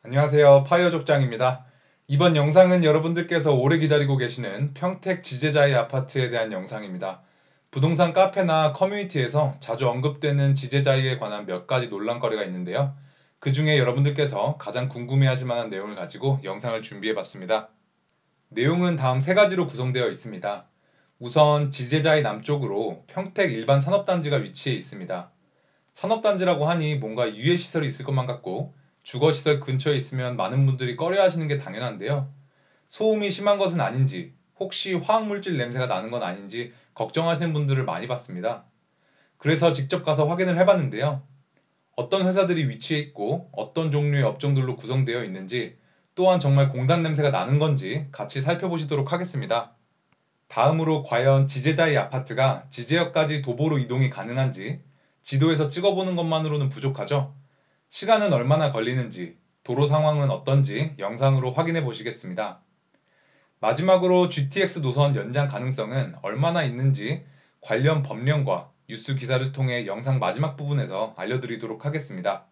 안녕하세요. 파이어족장입니다. 이번 영상은 여러분들께서 오래 기다리고 계시는 평택 지제자이 아파트에 대한 영상입니다. 부동산 카페나 커뮤니티에서 자주 언급되는 지제자이에 관한 몇 가지 논란거리가 있는데요. 그 중에 여러분들께서 가장 궁금해하실 만한 내용을 가지고 영상을 준비해봤습니다. 내용은 다음 세 가지로 구성되어 있습니다. 우선 지제자이 남쪽으로 평택 일반 산업단지가 위치해 있습니다. 산업단지라고 하니 뭔가 유해시설이 있을 것만 같고 주거시설 근처에 있으면 많은 분들이 꺼려하시는 게 당연한데요. 소음이 심한 것은 아닌지, 혹시 화학물질 냄새가 나는 건 아닌지 걱정하시는 분들을 많이 봤습니다. 그래서 직접 가서 확인을 해봤는데요. 어떤 회사들이 위치해 있고 어떤 종류의 업종들로 구성되어 있는지, 또한 정말 공단 냄새가 나는 건지 같이 살펴보시도록 하겠습니다. 다음으로 과연 지제자이 아파트가 지제역까지 도보로 이동이 가능한지 지도에서 찍어보는 것만으로는 부족하죠. 시간은 얼마나 걸리는지, 도로 상황은 어떤지 영상으로 확인해 보시겠습니다. 마지막으로 GTX 노선 연장 가능성은 얼마나 있는지 관련 법령과 뉴스 기사를 통해 영상 마지막 부분에서 알려드리도록 하겠습니다.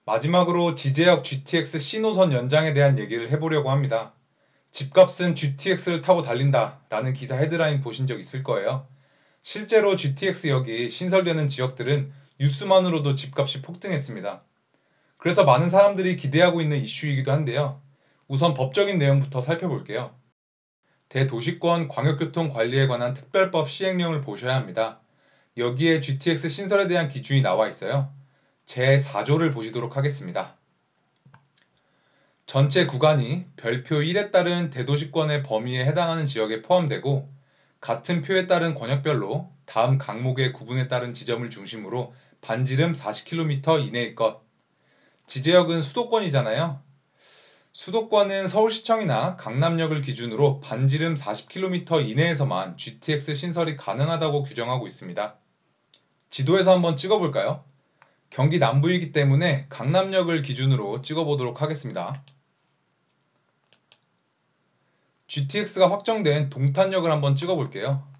마지막으로 지제역 GTX C노선 연장에 대한 얘기를 해보려고 합니다. 집값은 GTX를 타고 달린다 라는 기사 헤드라인 보신 적 있을 거예요. 실제로 GTX역이 신설되는 지역들은 뉴스만으로도 집값이 폭등했습니다. 그래서 많은 사람들이 기대하고 있는 이슈이기도 한데요. 우선 법적인 내용부터 살펴볼게요. 대도시권 광역교통 관리에 관한 특별법 시행령을 보셔야 합니다. 여기에 GTX 신설에 대한 기준이 나와 있어요. 제4조를 보시도록 하겠습니다. 전체 구간이 별표 1에 따른 대도시권의 범위에 해당하는 지역에 포함되고 같은 표에 따른 권역별로 다음 강목의 구분에 따른 지점을 중심으로 반지름 40km 이내일 것. 지제역은 수도권이잖아요. 수도권은 서울시청이나 강남역을 기준으로 반지름 40km 이내에서만 GTX 신설이 가능하다고 규정하고 있습니다. 지도에서 한번 찍어볼까요? 경기 남부이기 때문에 강남역을 기준으로 찍어보도록 하겠습니다. GTX가 확정된 동탄역을 한번 찍어볼게요.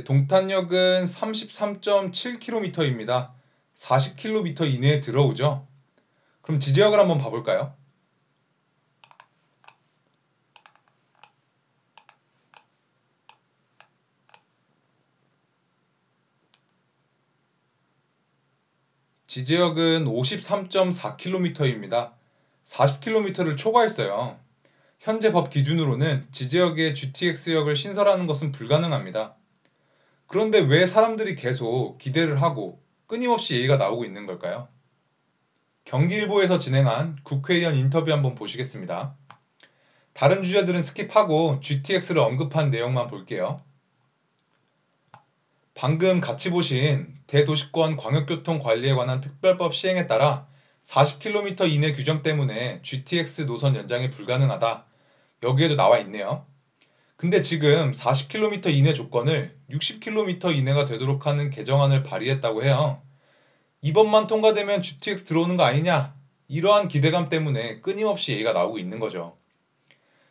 동탄역은 33.7km입니다. 40km 이내에 들어오죠. 그럼 지제역을 한번 봐볼까요? 지제역은 53.4km입니다. 40km를 초과했어요. 현재 법 기준으로는 지제역에 GTX역을 신설하는 것은 불가능합니다. 그런데 왜 사람들이 계속 기대를 하고 끊임없이 얘기가 나오고 있는 걸까요? 경기일보에서 진행한 국회의원 인터뷰 한번 보시겠습니다. 다른 주제들은 스킵하고 GTX를 언급한 내용만 볼게요. 방금 같이 보신 대도시권 광역교통 관리에 관한 특별법 시행에 따라 40km 이내 규정 때문에 GTX 노선 연장이 불가능하다. 여기에도 나와 있네요. 근데 지금 40km 이내 조건을 60km 이내가 되도록 하는 개정안을 발의했다고 해요. 이번만 통과되면 GTX 들어오는 거 아니냐? 이러한 기대감 때문에 끊임없이 얘기가 나오고 있는 거죠.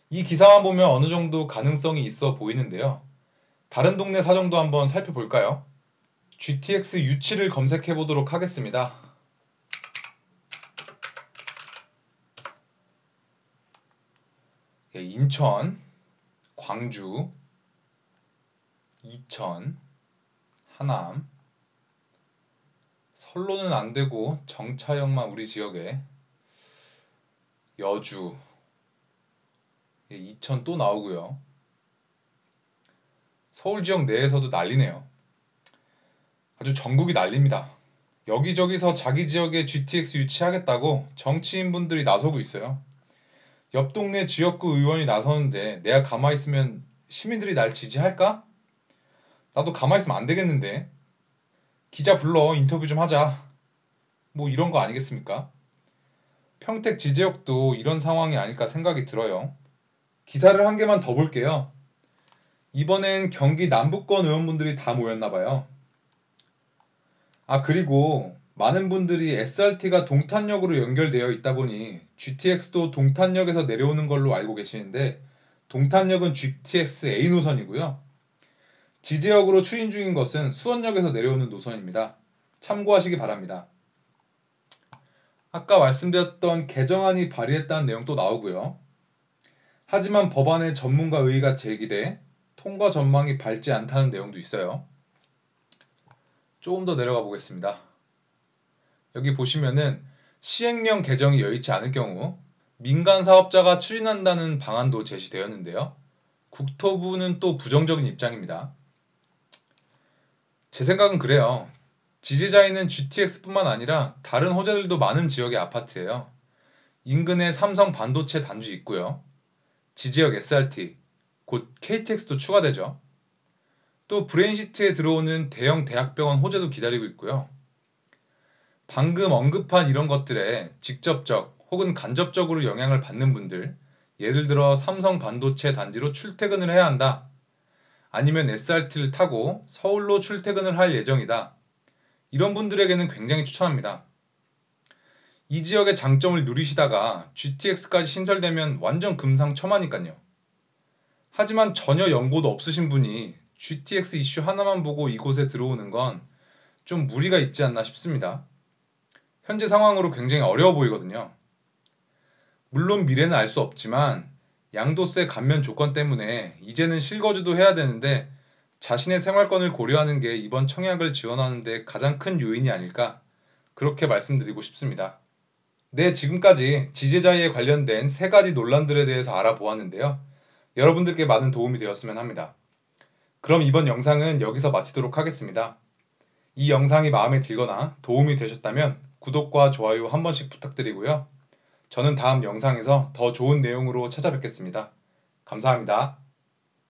이 기사만 보면 어느 정도 가능성이 있어 보이는데요. 다른 동네 사정도 한번 살펴볼까요? GTX 유치를 검색해 보도록 하겠습니다. 인천, 광주, 이천, 하남, 선로는 안되고 정차역만 우리 지역에, 여주, 이천 또 나오고요. 서울 지역 내에서도 난리네요. 아주 전국이 난립니다. 여기저기서 자기 지역에 GTX 유치하겠다고 정치인분들이 나서고 있어요. 옆 동네 지역구 의원이 나서는데 내가 가만히 있으면 시민들이 날 지지할까? 나도 가만히 있으면 안 되겠는데. 기자 불러 인터뷰 좀 하자. 뭐 이런 거 아니겠습니까? 평택 지제역도 이런 상황이 아닐까 생각이 들어요. 기사를 한 개만 더 볼게요. 이번엔 경기 남부권 의원분들이 다 모였나 봐요. 그리고 많은 분들이 SRT가 동탄역으로 연결되어 있다 보니 GTX도 동탄역에서 내려오는 걸로 알고 계시는데 동탄역은 GTX A 노선이고요. 지제역으로 추진 중인 것은 수원역에서 내려오는 노선입니다. 참고하시기 바랍니다. 아까 말씀드렸던 개정안이 발의했다는 내용 또 나오고요. 하지만 법안에 전문가 의의가 제기돼 통과 전망이 밝지 않다는 내용도 있어요. 조금 더 내려가 보겠습니다. 여기 보시면은 시행령 개정이 여의치 않을 경우 민간 사업자가 추진한다는 방안도 제시되었는데요. 국토부는 또 부정적인 입장입니다. 제 생각은 그래요. 지제자에는 GTX뿐만 아니라 다른 호재들도 많은 지역의 아파트예요. 인근에 삼성 반도체 단지 있고요. 지제역 SRT, 곧 KTX도 추가되죠. 또 브레인시티에 들어오는 대형 대학병원 호재도 기다리고 있고요. 방금 언급한 이런 것들에 직접적 혹은 간접적으로 영향을 받는 분들, 예를 들어 삼성 반도체 단지로 출퇴근을 해야 한다. 아니면 SRT를 타고 서울로 출퇴근을 할 예정이다. 이런 분들에게는 굉장히 추천합니다. 이 지역의 장점을 누리시다가 GTX까지 신설되면 완전 금상첨화니까요. 하지만 전혀 연고도 없으신 분이 GTX 이슈 하나만 보고 이곳에 들어오는 건 좀 무리가 있지 않나 싶습니다. 현재 상황으로 굉장히 어려워 보이거든요. 물론 미래는 알 수 없지만 양도세 감면 조건 때문에 이제는 실거주도 해야 되는데 자신의 생활권을 고려하는 게 이번 청약을 지원하는 데 가장 큰 요인이 아닐까 그렇게 말씀드리고 싶습니다. 네, 지금까지 지제자이에 관련된 세 가지 논란들에 대해서 알아보았는데요. 여러분들께 많은 도움이 되었으면 합니다. 그럼 이번 영상은 여기서 마치도록 하겠습니다. 이 영상이 마음에 들거나 도움이 되셨다면 구독과 좋아요 한 번씩 부탁드리고요. 저는 다음 영상에서 더 좋은 내용으로 찾아뵙겠습니다. 감사합니다.